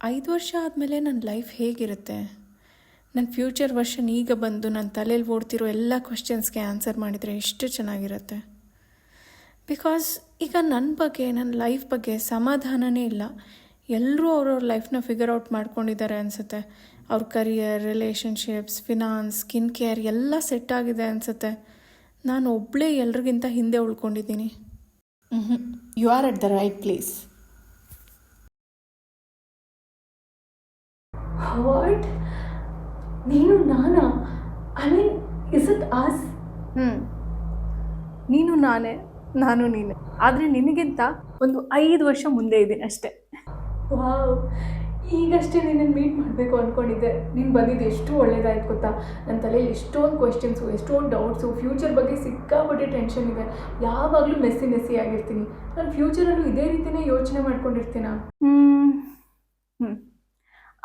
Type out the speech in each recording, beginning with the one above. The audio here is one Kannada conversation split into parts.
5 ವರ್ಷ ಆದಮೇಲೆ ನನ್ನ ಲೈಫ್ ಹೇಗಿರುತ್ತೆ? ನನ್ನ ಫ್ಯೂಚರ್ ವರ್ಷನ್ ಈಗ ಬಂದು ನನ್ನ ತಲೆಯಲ್ಲಿ ಓಡ್ತಿರೋ ಎಲ್ಲ ಕ್ವೆಶ್ಚನ್ಸ್ಗೆ ಆನ್ಸರ್ ಮಾಡಿದರೆ ಎಷ್ಟು ಚೆನ್ನಾಗಿರುತ್ತೆ. ಬಿಕಾಸ್ ಈಗ ನನ್ನ ಬಗ್ಗೆ, ನನ್ನ ಲೈಫ್ ಬಗ್ಗೆ ಸಮಾಧಾನನೇ ಇಲ್ಲ. ಎಲ್ಲರೂ ಅವ್ರವ್ರ ಲೈಫ್ನ ಫಿಗರ್ ಔಟ್ ಮಾಡ್ಕೊಂಡಿದ್ದಾರೆ ಅನಿಸುತ್ತೆ. ಅವ್ರ career, relationships, finance, skin care ಎಲ್ಲ ಸೆಟ್ ಆಗಿದೆ ಅನಿಸುತ್ತೆ. ನಾನು ಒಬ್ಬಳೇ ಎಲ್ರಿಗಿಂತ ಹಿಂದೆ ಉಳ್ಕೊಂಡಿದ್ದೀನಿ. You are at the right place. What? ನೀನು ನಾನಾ? I mean, is it us? ನೀನು ನಾನೇ, ನಾನು ನೀನೆ. ಆದರೆ ನಿನಗಿಂತ ಒಂದು 5 ವರ್ಷ ಮುಂದೆ ಇದ್ದೀನಿ ಅಷ್ಟೇ. ವಾವ್, ಈಗಷ್ಟೇ ನಿನ್ನನ್ನು ಮೀಟ್ ಮಾಡಬೇಕು ಅಂದ್ಕೊಂಡಿದ್ದೆ. ನೀನು ಬಂದಿದ್ದು ಎಷ್ಟು ಒಳ್ಳೇದಾಯ್ತು ಗೊತ್ತಾ. ನನ್ನ ತಲೆಯಲ್ಲಿ ಎಷ್ಟೊಂದು ಕ್ವೆಶ್ಚನ್ಸು, ಎಷ್ಟೊಂದು ಡೌಟ್ಸು, ಫ್ಯೂಚರ್ ಬಗ್ಗೆ ಸಿಕ್ಕಾಪಟ್ಟೆ ಟೆನ್ಷನ್ ಇದೆ. ಯಾವಾಗಲೂ ಮೆಸ್ಸಿ ಆಗಿರ್ತೀನಿ. ನಾನು ಫ್ಯೂಚರಲ್ಲೂ ಇದೇ ರೀತಿಯೇ ಯೋಚನೆ ಮಾಡ್ಕೊಂಡಿರ್ತೀನ.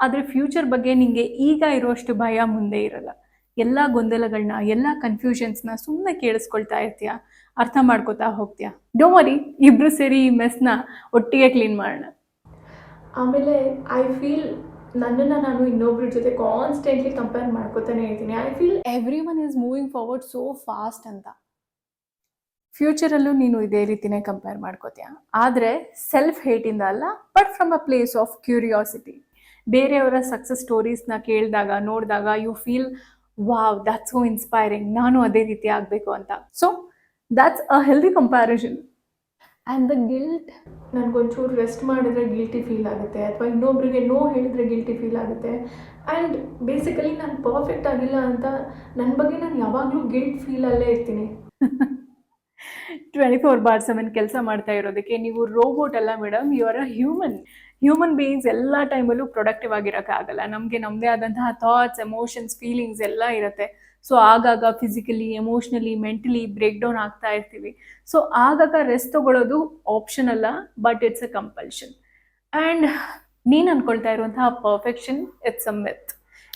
ಆದರೆ ಫ್ಯೂಚರ್ ಬಗ್ಗೆ ನಿಮಗೆ ಈಗ ಇರೋಷ್ಟು ಭಯ ಮುಂದೆ ಇರಲ್ಲ. ಎಲ್ಲ ಗೊಂದಲಗಳನ್ನ, ಎಲ್ಲ ಕನ್ಫ್ಯೂಷನ್ಸ್ನ ಸುಮ್ಮನೆ ಕೇಳಿಸ್ಕೊಳ್ತಾ ಇರ್ತೀಯ, ಅರ್ಥ ಮಾಡ್ಕೋತಾ ಹೋಗ್ತೀಯ. ಡೋಂಟ್ ವರಿ, ಇಬ್ಬರು ಸೇರಿ ಈ ಮೆಸ್ನ ಒಟ್ಟಿಗೆ ಕ್ಲೀನ್ ಮಾಡೋಣ. ಆಮೇಲೆ ಐ ಫೀಲ್ ನನ್ನನ್ನು ನಾನು ಇನ್ನೊಬ್ರ ಜೊತೆ ಕಾನ್ಸ್ಟೆಂಟ್ಲಿ ಕಂಪೇರ್ ಮಾಡ್ಕೋತಾನೆ ಇರ್ತೀನಿ. I feel every one is moving forward so fast ಅಂತ. ಫ್ಯೂಚರಲ್ಲೂ ನೀನು ಇದೇ ರೀತಿನೇ ಕಂಪೇರ್ ಮಾಡ್ಕೋತೀಯ. ಆದರೆ ಸೆಲ್ಫ್ ಹೇಟಿಂದ ಅಲ್ಲ, but from a place of curiosity. ಬೇರೆಯವರ ಸಕ್ಸಸ್ ಸ್ಟೋರೀಸ್ನ ಕೇಳಿದಾಗ, ನೋಡಿದಾಗ you feel wow, that's so inspiring, ನಾನು ಅದೇ ರೀತಿ ಆಗಬೇಕು ಅಂತ. So that's a healthy comparison. And the guilt, ನನಗೊಂಚೂರು ರೆಸ್ಟ್ ಮಾಡಿದ್ರೆ ಗಿಲ್ಟಿ ಫೀಲ್ ಆಗುತ್ತೆ, ಅಥವಾ ಇನ್ನೊಬ್ರಿಗೆ ನೋ ಹೇಳಿದ್ರೆ ಗಿಲ್ಟಿ ಫೀಲ್ ಆಗುತ್ತೆ. ಆ್ಯಂಡ್ ಬೇಸಿಕಲಿ ನಾನು ಪರ್ಫೆಕ್ಟ್ ಆಗಿಲ್ಲ ಅಂತ ನನ್ನ ಬಗ್ಗೆ ನಾನು ಯಾವಾಗಲೂ ಗಿಲ್ಟ್ ಫೀಲಲ್ಲೇ ಇರ್ತೀನಿ. 24/7 ಕೆಲಸ ಮಾಡ್ತಾ ಇರೋದಕ್ಕೆ ನೀವು ರೋಬೋಟ್ ಅಲ್ಲ madam, you are a human beings. ಎಲ್ಲ ಟೈಮಲ್ಲೂ ಪ್ರೊಡಕ್ಟಿವ್ ಆಗಿರೋಕ್ಕಾಗಲ್ಲ. ನಮಗೆ ನಮ್ಮದೇ ಆದಂತಹ ಥಾಟ್ಸ್, ಎಮೋಷನ್ಸ್, ಫೀಲಿಂಗ್ಸ್ ಎಲ್ಲ ಇರುತ್ತೆ. ಸೊ ಆಗಾಗ physically, emotionally, mentally break down ಆಗ್ತಾ ಇರ್ತೀವಿ. ಸೊ ಆಗಾಗ ರೆಸ್ಟ್ ತೊಗೊಳ್ಳೋದು ಆಪ್ಷನ್ ಅಲ್ಲ, but it's a compulsion. And ನೀನು ಅಂದ್ಕೊಳ್ತಾ ಇರುವಂತಹ perfection, it's a myth.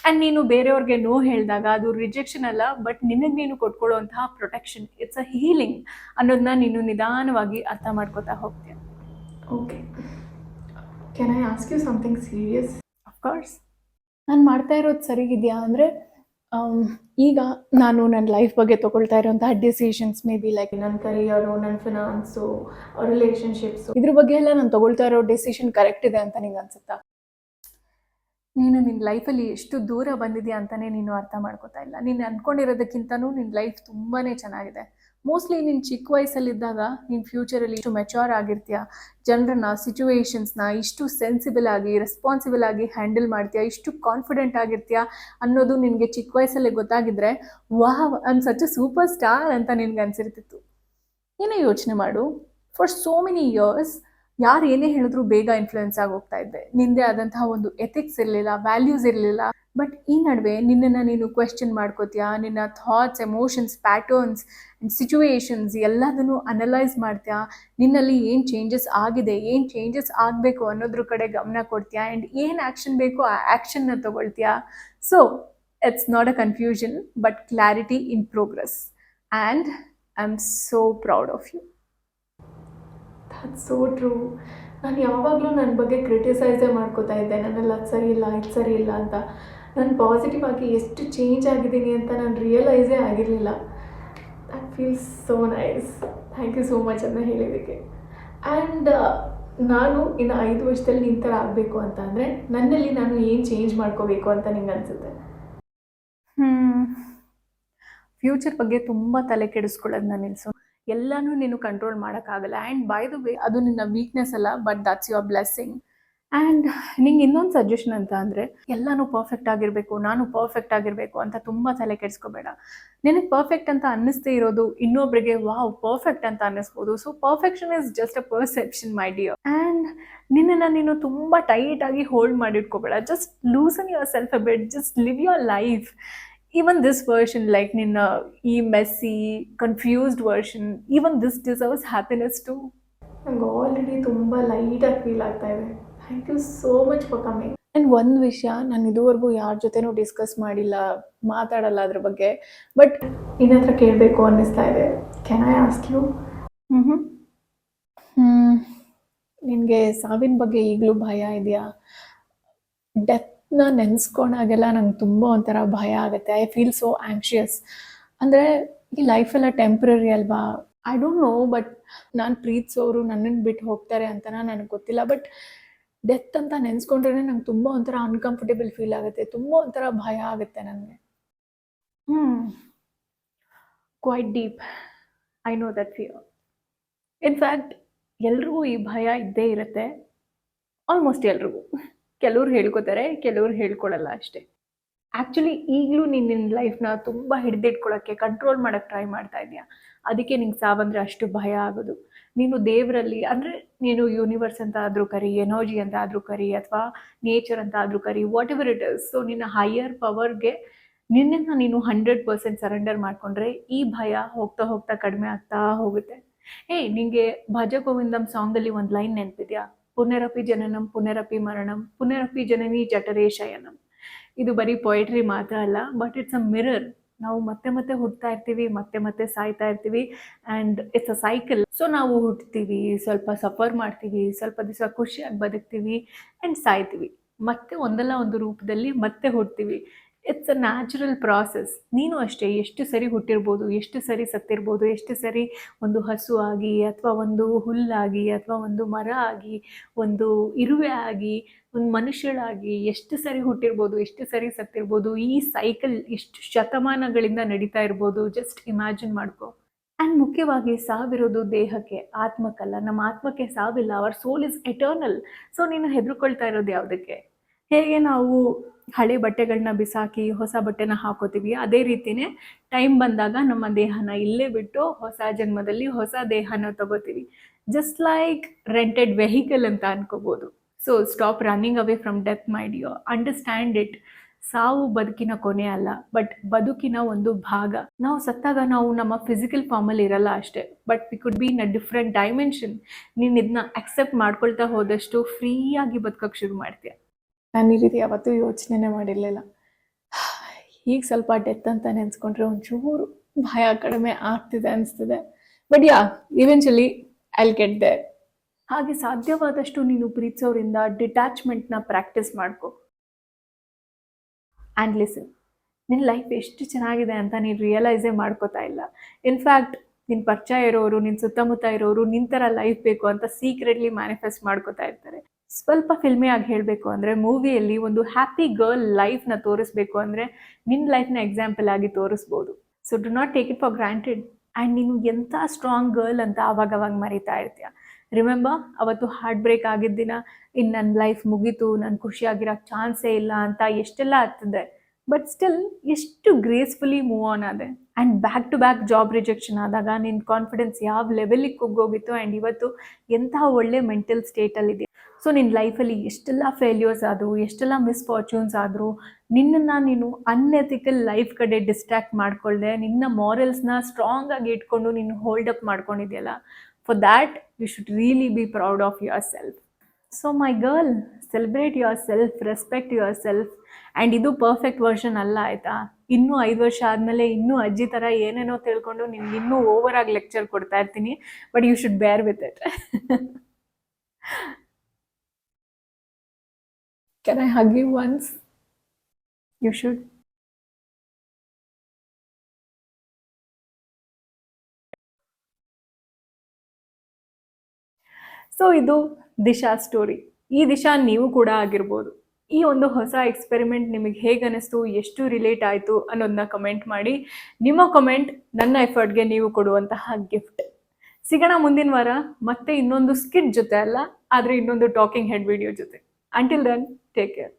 And ನೀನು ಬೇರೆಯವ್ರಿಗೆ ನೋ ಹೇಳಿದಾಗ ಅದು ರಿಜೆಕ್ಷನ್ ಅಲ್ಲ, ಬಟ್ ನಿನಗೆ ನೀನು ಕೊಟ್ಕೊಳ್ಳುವಂತಹ ಪ್ರೊಟೆಕ್ಷನ್, ಇಟ್ಸ್ ಅ ಹೀಲಿಂಗ್ ಅನ್ನೋದನ್ನ ನೀನು ನಿಧಾನವಾಗಿ ಅರ್ಥ ಮಾಡ್ಕೋತಾ ಹೋಗ್ತೀಯ. Okay, can I ask you something serious? Of course. ನಾನು ಮಾಡ್ತಾ ಇರೋದು ಸರಿಗಿದೆಯಾ ಅಂದರೆ, ಈಗ ನಾನು ನನ್ನ ಲೈಫ್ ಬಗ್ಗೆ ತೊಗೊಳ್ತಾ ಇರೋಂತಹ ಡಿಸಿಷನ್ಸ್, ಮೇ ಬಿ ಲೈಕ್ ನನ್ನ ಕರಿಯರು, ನನ್ನ ಫಿನಾನ್ಸು, ರಿಲೇಷನ್ಶಿಪ್ಸು, ಇದ್ರ ಬಗ್ಗೆ ಎಲ್ಲ ನಾನು ತೊಗೊಳ್ತಾ ಇರೋ ಡಿಸಿಷನ್ ಕರೆಕ್ಟ್ ಇದೆ ಅಂತ ನಿಂಗೆ ಅನ್ಸುತ್ತಾ? ನೀನು ನಿನ್ನ ಲೈಫಲ್ಲಿ ಎಷ್ಟು ದೂರ ಬಂದಿದೆಯಾ ಅಂತಲೇ ನೀನು ಅರ್ಥ ಮಾಡ್ಕೋತಾ ಇಲ್ಲ. ನೀನು ಅಂದ್ಕೊಂಡಿರೋದಕ್ಕಿಂತನೂ ನಿನ್ನ ಲೈಫ್ ತುಂಬಾ ಚೆನ್ನಾಗಿದೆ. ಮೋಸ್ಟ್ಲಿ ನೀನು ಚಿಕ್ಕ ವಯಸ್ಸಲ್ಲಿದ್ದಾಗ ನೀನು ಫ್ಯೂಚರಲ್ಲಿ ಇಷ್ಟು ಮೆಚ್ಯೂರ್ ಆಗಿರ್ತೀಯ, ಜನರನ್ನ, ಸಿಚುವೇಶನ್ಸ್ನ ಇಷ್ಟು ಸೆನ್ಸಿಬಲ್ ಆಗಿ, ರೆಸ್ಪಾನ್ಸಿಬಲ್ ಆಗಿ ಹ್ಯಾಂಡಲ್ ಮಾಡ್ತೀಯ, ಇಷ್ಟು ಕಾನ್ಫಿಡೆಂಟ್ ಆಗಿರ್ತೀಯ ಅನ್ನೋದು ನಿನಗೆ ಚಿಕ್ಕ ವಯಸ್ಸಲ್ಲೇ ಗೊತ್ತಾಗಿದ್ರೆ, wow, I am such a super star ಅಂತ ನಿನ್ಗೆ ಅನ್ಸಿರ್ತಿತ್ತು. ಏನೇ ಯೋಚನೆ ಮಾಡು, ಫಾರ್ ಸೋ ಮೆನಿ ಇಯರ್ಸ್ ಯಾರು ಏನೇ ಹೇಳಿದ್ರು ಬೇಗ ಇನ್ಫ್ಲುಯೆನ್ಸ್ ಆಗಿ ಹೋಗ್ತಾ ಇದ್ದೆ. ನಿಂದೇ ಆದಂತಹ ಒಂದು ಎಥಿಕ್ಸ್ ಇರಲಿಲ್ಲ, ವ್ಯಾಲ್ಯೂಸ್ ಇರಲಿಲ್ಲ. ಬಟ್ ಈ ನಡುವೆ ನಿನ್ನನ್ನು ನೀನು ಕ್ವೆಶ್ಚನ್ ಮಾಡ್ಕೋತೀಯ, ನಿನ್ನ thoughts, emotions, patterns and situations ಎಲ್ಲದನ್ನು ಅನಲೈಸ್ ಮಾಡ್ತೀಯ. ನಿನ್ನಲ್ಲಿ ಏನು ಚೇಂಜಸ್ ಆಗಿದೆ, ಏನು ಚೇಂಜಸ್ ಆಗಬೇಕು ಅನ್ನೋದ್ರ ಕಡೆ ಗಮನ ಕೊಡ್ತೀಯ. ಆ್ಯಂಡ್ ಏನು ಆ್ಯಕ್ಷನ್ ಬೇಕೋ ಆ ಆ್ಯಕ್ಷನ್ನ ತೊಗೊಳ್ತೀಯ. So it's not a confusion, but clarity in progress. And I am so proud of you. That's so true. ನಾನು ಯಾವಾಗಲೂ ನನ್ನ ಬಗ್ಗೆ ಕ್ರಿಟಿಸೈಸೇ ಮಾಡ್ಕೋತಾ ಇದ್ದೆ, ನನ್ನಲ್ಲಿ ಅದು ಸರಿ ಇಲ್ಲ, ಇದು ಸರಿ ಇಲ್ಲ ಅಂತ. ನಾನು ಪಾಸಿಟಿವ್ ಆಗಿ ಎಷ್ಟು ಚೇಂಜ್ ಆಗಿದ್ದೀನಿ ಅಂತ ನಾನು ರಿಯಲೈಸೇ ಆಗಿರಲಿಲ್ಲ. That feels so nice. Thank you so much ಅಂತ ಹೇಳಿದ್ದಕ್ಕೆ. ಆ್ಯಂಡ್ ನಾನು ಇನ್ನು 5 ವರ್ಷದಲ್ಲಿ ನಿನ್ನ ಥರ ಆಗಬೇಕು ಅಂತ ಅಂದರೆ ನನ್ನಲ್ಲಿ ನಾನು ಏನು ಚೇಂಜ್ ಮಾಡ್ಕೋಬೇಕು ಅಂತ ನಿಂಗೆ ಅನಿಸುತ್ತೆ? ಫ್ಯೂಚರ್ ಬಗ್ಗೆ ತುಂಬ ತಲೆ ಕೆಡಿಸ್ಕೊಳ್ಳೋದನ್ನ ನಿಲ್ಲಿಸು. ಎಲ್ಲನೂ ನೀನು ಕಂಟ್ರೋಲ್ ಮಾಡೋಕ್ಕಾಗಲ್ಲ. ಆ್ಯಂಡ್ ಬೈ ದ ವೇ, ಅದು ನಿನ್ನ ವೀಕ್ನೆಸ್ ಅಲ್ಲ, but that's your blessing. And ನಿಂಗೆ ಇನ್ನೊಂದು ಸಜೆಷನ್ ಅಂತ ಅಂದರೆ, ಎಲ್ಲನೂ ಪರ್ಫೆಕ್ಟ್ ಆಗಿರಬೇಕು, ನಾನು ಪರ್ಫೆಕ್ಟ್ ಆಗಿರಬೇಕು ಅಂತ ತುಂಬ ತಲೆ ಕೆಡಿಸ್ಕೋಬೇಡ. ನಿನಗೆ ಪರ್ಫೆಕ್ಟ್ ಅಂತ ಅನ್ನಿಸ್ತೇ ಇರೋದು ಇನ್ನೊಬ್ರಿಗೆ ವಾವ್ ಪರ್ಫೆಕ್ಟ್ ಅಂತ ಅನ್ನಿಸ್ಬೋದು. So perfection is just a perception, my dear. And ನಿನ್ನನ್ನು ನೀನು ತುಂಬ ಟೈಟಾಗಿ ಹೋಲ್ಡ್ ಮಾಡಿಟ್ಕೋಬೇಡ. Just loosen yourself a bit, just live your life. Even this version, like Ninna, messy, confused version, even this deserves happiness too. ನಂಗೆ ಆಲ್ರೆಡಿ ತುಂಬ ಲೈಟಾಗಿ ಫೀಲ್ ಆಗ್ತಾ ಇದೆ. Thank you so much for coming. And ಒಂದು ವಿಷಯ, ನಾನು ಇದುವರೆಗೂ ಯಾರ ಜೊತೆನೂ ಡಿಸ್ಕಸ್ ಮಾಡಿಲ್ಲ, ಮಾತಾಡಲ್ಲ ಅದ್ರ ಬಗ್ಗೆ, ಬಟ್ ನಿನ್ನ ಹತ್ರ ಕೇಳಬೇಕು ಅನ್ನಿಸ್ತಾ ಇದೆ. Can I ask you? ನಿನಗೆ ಸಾವಿನ ಬಗ್ಗೆ ಈಗಲೂ ಭಯ ಇದೆಯಾ? ಡೆತ್ನ ನೆನೆಸ್ಕೊಂಡಾಗೆಲ್ಲ ನಂಗೆ ತುಂಬ ಒಂಥರ ಭಯ ಆಗುತ್ತೆ. I feel so anxious. ಅಂದರೆ ಈ ಲೈಫೆಲ್ಲ ಟೆಂಪ್ರರಿ ಅಲ್ವಾ? ಐ ಡೋಂಟ್ ನೋ, ಬಟ್ ನಾನು ಪ್ರೀತಿಸೋರು ನನ್ನನ್ನು ಬಿಟ್ಟು ಹೋಗ್ತಾರೆ ಅಂತನ ನನಗೆ ಗೊತ್ತಿಲ್ಲ. ಬಟ್ ಡೆತ್ ಅಂತ ನೆನೆಸ್ಕೊಂಡ್ರೆ ನಂಗೆ ತುಂಬ ಒಂಥರ ಅನ್ಕಂಫರ್ಟೇಬಲ್ ಫೀಲ್ ಆಗುತ್ತೆ. ತುಂಬ ಒಂಥರ ಭಯ ಆಗುತ್ತೆ ನನಗೆ. Quite deep. I know that fear. In fact ಎಲ್ರಿಗೂ ಈ ಭಯ ಇದ್ದೇ ಇರುತ್ತೆ. ಆಲ್ಮೋಸ್ಟ್ ಎಲ್ರಿಗೂ. ಕೆಲವ್ರು ಹೇಳ್ಕೊತಾರೆ, ಕೆಲವ್ರು ಹೇಳ್ಕೊಳಲ್ಲ ಅಷ್ಟೇ. ಆ್ಯಕ್ಚುಲಿ ಈಗಲೂ ನೀನು ನಿನ್ನ ಲೈಫ್ನ ತುಂಬ ಹಿಡಿದಿಟ್ಕೊಳ್ಳೋಕ್ಕೆ, ಕಂಟ್ರೋಲ್ ಮಾಡೋಕ್ಕೆ ಟ್ರೈ ಮಾಡ್ತಾ ಇದೆಯಾ. ಅದಕ್ಕೆ ನಿಂಗೆ ಸಾವಂದರೆ ಅಷ್ಟು ಭಯ ಆಗೋದು. ನೀನು ದೇವರಲ್ಲಿ, ಅಂದರೆ ನೀನು ಯೂನಿವರ್ಸ್ ಅಂತ ಆದರೂ ಕರಿ, ಎನರ್ಜಿ ಅಂತ ಆದರೂ ಕರಿ, ಅಥವಾ ನೇಚರ್ ಅಂತ ಆದರೂ ಕರಿ, whatever it is. So ನಿನ್ನ ಹೈಯರ್ ಪವರ್ಗೆ ನಿನ್ನನ್ನು ನೀನು 100% ಸರೆಂಡರ್ ಮಾಡಿಕೊಂಡ್ರೆ ಈ ಭಯ ಹೋಗ್ತಾ ಹೋಗ್ತಾ ಕಡಿಮೆ ಆಗ್ತಾ ಹೋಗುತ್ತೆ. ನಿಂಗೆ ಭಜ ಗೋವಿಂದಂ ಸಾಂಗಲ್ಲಿ ಒಂದು ಲೈನ್ ನೆನಪಿದ್ಯಾ? ಪುನರಪಿ ಜನನಂ ಪುನರಪಿ ಮರಣಂ ಪುನರಪಿ ಜನನಿ ಜಠರೇ ಶಯನಂ. ಇದು ಬರೀ ಪೊಯೆಟ್ರಿ ಮಾತ್ರ ಅಲ್ಲ, ಬಟ್ ಇಟ್ಸ್ ಅ ಮಿರರ್. ನಾವು ಮತ್ತೆ ಮತ್ತೆ ಹುಟ್ತಾ ಇರ್ತೀವಿ, ಮತ್ತೆ ಮತ್ತೆ ಸಾಯ್ತಾ ಇರ್ತೀವಿ, and it's a cycle. So ನಾವು ಹುಟ್ತೀವಿ, ಸ್ವಲ್ಪ ಸಫರ್ ಮಾಡ್ತೀವಿ, ಸ್ವಲ್ಪ ದಿವಸ ಖುಷಿಯಾಗಿ ಬದುಕ್ತೀವಿ, ಆ್ಯಂಡ್ ಸಾಯ್ತೀವಿ. ಮತ್ತೆ ಒಂದಲ್ಲ ಒಂದು ರೂಪದಲ್ಲಿ ಮತ್ತೆ ಹುಟ್ತೀವಿ. It's a natural process. ನೀನು ಅಷ್ಟೇ, ಎಷ್ಟು ಸರಿ ಹುಟ್ಟಿರ್ಬೋದು, ಎಷ್ಟು ಸರಿ ಸತ್ತಿರ್ಬೋದು, ಎಷ್ಟು ಸರಿ ಒಂದು ಹಸು ಆಗಿ, ಅಥವಾ ಒಂದು ಹುಲ್ಲಾಗಿ, ಅಥವಾ ಒಂದು ಮರ ಆಗಿ, ಒಂದು ಇರುವೆ ಆಗಿ, ಒಂದು ಮನುಷ್ಯಳಾಗಿ ಎಷ್ಟು ಸರಿ ಹುಟ್ಟಿರ್ಬೋದು, ಎಷ್ಟು ಸರಿ ಸತ್ತಿರ್ಬೋದು. ಈ ಸೈಕಲ್ ಎಷ್ಟು ಶತಮಾನಗಳಿಂದ ನಡೀತಾ ಇರ್ಬೋದು. ಜಸ್ಟ್ ಇಮ್ಯಾಜಿನ್ ಮಾಡ್ಕೊ. ಆ್ಯಂಡ್ ಮುಖ್ಯವಾಗಿ ಸಾವಿರೋದು ದೇಹಕ್ಕೆ, ಆತ್ಮಕ್ಕಲ್ಲ. ನಮ್ಮ ಆತ್ಮಕ್ಕೆ ಸಾವಿಲ್ಲ. Our soul is eternal. So ನೀನು ಹೆದರ್ಕೊಳ್ತಾ ಇರೋದು ಯಾವುದಕ್ಕೆ? ಹೇಗೆ ನಾವು ಹಳೆ ಬಟ್ಟೆಗಳನ್ನ ಬಿಸಾಕಿ ಹೊಸ ಬಟ್ಟೆನ ಹಾಕೋತೀವಿ, ಅದೇ ರೀತಿಯೇ ಟೈಮ್ ಬಂದಾಗ ನಮ್ಮ ದೇಹನ ಇಲ್ಲೇ ಬಿಟ್ಟು ಹೊಸ ಜನ್ಮದಲ್ಲಿ ಹೊಸ ದೇಹನ ತಗೋತೀವಿ. ಜಸ್ಟ್ ಲೈಕ್ ರೆಂಟೆಡ್ ವೆಹಿಕಲ್ ಅಂತ ಅನ್ಕೋಬೋದು. So stop running away from death, my dear. Understand it. ಸಾವು ಬದುಕಿನ ಕೊನೆ ಅಲ್ಲ, ಬಟ್ ಬದುಕಿನ ಒಂದು ಭಾಗ. ನಾವು ಸತ್ತಾಗ ನಾವು ನಮ್ಮ ಫಿಸಿಕಲ್ ಫಾರ್ಮಲ್ಲಿ ಇರಲ್ಲ ಅಷ್ಟೇ, but we could be in a different dimension. ನೀನು ಇದನ್ನ ಅಕ್ಸೆಪ್ಟ್ ಮಾಡ್ಕೊಳ್ತಾ ಹೋದಷ್ಟು ಫ್ರೀಯಾಗಿ ಬದುಕೋಕ್ಕೆ ಶುರು ಮಾಡ್ತೀಯ. ನಾನು ಈ ರೀತಿ ಯಾವತ್ತೂ ಯೋಚನೆ ಮಾಡಿರಲಿಲ್ಲ. ಈಗ ಸ್ವಲ್ಪ ಡೆತ್ ಅಂತ ನೆನೆಸ್ಕೊಂಡ್ರೆ ಒಂಚೂರು ಭಯ ಕಡಿಮೆ ಆಗ್ತಿದೆ ಅನಿಸ್ತಿದೆ. But eventually I will get there. ಹಾಗೆ ಸಾಧ್ಯವಾದಷ್ಟು ನೀನು ಪ್ರೀತಿಸೋರಿಂದ ಡಿಟ್ಯಾಚ್ಮೆಂಟ್ನ ಪ್ರಾಕ್ಟೀಸ್ ಮಾಡ್ಕೊ. ಆ್ಯಂಡ್ ಲಿಸನ್, ನಿನ್ನ ಲೈಫ್ ಎಷ್ಟು ಚೆನ್ನಾಗಿದೆ ಅಂತ ನೀನು ರಿಯಲೈಸೇ ಮಾಡ್ಕೋತಾ ಇಲ್ಲ. ಇನ್ಫ್ಯಾಕ್ಟ್ ನಿನ್ನ ಪರಿಚಯ ಇರೋರು, ನಿನ್ನ ಸುತ್ತಮುತ್ತ ಇರೋರು ನಿನ್ನ ಥರ ಲೈಫ್ ಬೇಕು ಅಂತ ಸೀಕ್ರೆಟ್ಲಿ ಮ್ಯಾನಿಫೆಸ್ಟ್ ಮಾಡ್ಕೋತಾ ಇರ್ತಾರೆ. ಸ್ವಲ್ಪ ಫಿಲ್ಮಿಯಾಗಿ ಹೇಳಬೇಕು ಅಂದರೆ, ಮೂವಿಯಲ್ಲಿ ಒಂದು ಹ್ಯಾಪಿ ಗರ್ಲ್ ಲೈಫ್ನ ತೋರಿಸ್ಬೇಕು ಅಂದರೆ ನಿನ್ನ ಲೈಫ್ನ ಎಕ್ಸಾಂಪಲ್ ಆಗಿ ತೋರಿಸ್ಬೋದು. So do not take it for granted. And ನೀನು ಎಂಥ ಸ್ಟ್ರಾಂಗ್ ಗರ್ಲ್ ಅಂತ ಅವಾಗವಾಗ ಮರಿತಾ ಇರ್ತೀಯ. ರಿಮೆಂಬರ್, ಅವತ್ತು ಹಾರ್ಟ್ ಬ್ರೇಕ್ ಆಗಿದ್ದ ದಿನ, ಇನ್ನು ನನ್ನ ಲೈಫ್ ಮುಗೀತು, ನಾನು ಖುಷಿಯಾಗಿರೋಕ್ಕೆ ಚಾನ್ಸೇ ಇಲ್ಲ ಅಂತ ಎಷ್ಟೆಲ್ಲ ಆಗ್ತದೆ. ಬಟ್ ಸ್ಟಿಲ್ ಎಷ್ಟು ಗ್ರೇಸ್ಫುಲಿ ಮೂವ್ ಆನ್ ಆದೆ. And back to back job rejection ಆದಾಗ ನಿನ್ನ ಕಾನ್ಫಿಡೆನ್ಸ್ ಯಾವ ಲೆವೆಲಿಗೆ ಕುಗ್ಗೋಗಿತ್ತು, ಆ್ಯಂಡ್ ಇವತ್ತು ಎಂತಹ ಒಳ್ಳೆ ಮೆಂಟಲ್ ಸ್ಟೇಟಲ್ಲಿದೆ. ಸೊ ನಿನ್ನ ಲೈಫಲ್ಲಿ ಎಷ್ಟೆಲ್ಲ ಫೇಲ್ಯೂರ್ಸ್ ಆದರೂ, ಎಷ್ಟೆಲ್ಲ ಮಿಸ್ಫಾರ್ಚೂನ್ಸ್ ಆದರೂ, ನಿನ್ನನ್ನು ನೀನು ಅನ್ಎಥಿಕಲ್ ಲೈಫ್ ಕಡೆ ಡಿಸ್ಟ್ರ್ಯಾಕ್ಟ್ ಮಾಡ್ಕೊಳ್ದೆ ನಿನ್ನ ಮಾರಲ್ಸ್ನ ಸ್ಟ್ರಾಂಗ್ ಆಗಿ ಇಟ್ಕೊಂಡು ನೀನು ಹೋಲ್ಡ್ ಅಪ್ ಮಾಡ್ಕೊಂಡಿದೆಯಲ್ಲ, for that you should really be proud of yourself. So my girl, celebrate yourself, respect yourself. And ಇದು ಪರ್ಫೆಕ್ಟ್ ವರ್ಷನ್ ಅಲ್ಲ, ಆಯಿತಾ? ಇನ್ನೂ 5 ವರ್ಷ ಆದಮೇಲೆ ಇನ್ನೂ ಅಜ್ಜಿ ಥರ ಏನೇನೋ ತಿಳ್ಕೊಂಡು ನಿಮ್ಗೆ ಇನ್ನೂ ಓವರಾಗಿ ಲೆಕ್ಚರ್ ಕೊಡ್ತಾ ಇರ್ತೀನಿ. But you should bear with it. Can I hug you once? You should. So ಇದು ದಿಶಾ ಸ್ಟೋರಿ. ಈ ದಿಶಾ ನೀವು ಕೂಡ ಆಗಿರ್ಬೋದು. ಈ ಒಂದು ಹೊಸ ಎಕ್ಸ್ಪೆರಿಮೆಂಟ್ ನಿಮಗೆ ಹೇಗೆ ಅನ್ನಿಸ್ತು, ಎಷ್ಟು ರಿಲೇಟ್ ಆಯಿತು ಅನ್ನೋದನ್ನ ಕಮೆಂಟ್ ಮಾಡಿ. ನಿಮ್ಮ ಕಮೆಂಟ್ ನನ್ನ ಎಫರ್ಟ್ಗೆ ನೀವು ಕೊಡುವಂತಹ ಗಿಫ್ಟ್. ಸಿಗೋಣ ಮುಂದಿನ ವಾರ ಮತ್ತೆ ಇನ್ನೊಂದು ಸ್ಕಿಟ್ ಜೊತೆ ಅಲ್ಲ, ಆದರೆ ಇನ್ನೊಂದು ಟಾಕಿಂಗ್ ಹೆಡ್ ವಿಡಿಯೋ ಜೊತೆ. Until then, take care.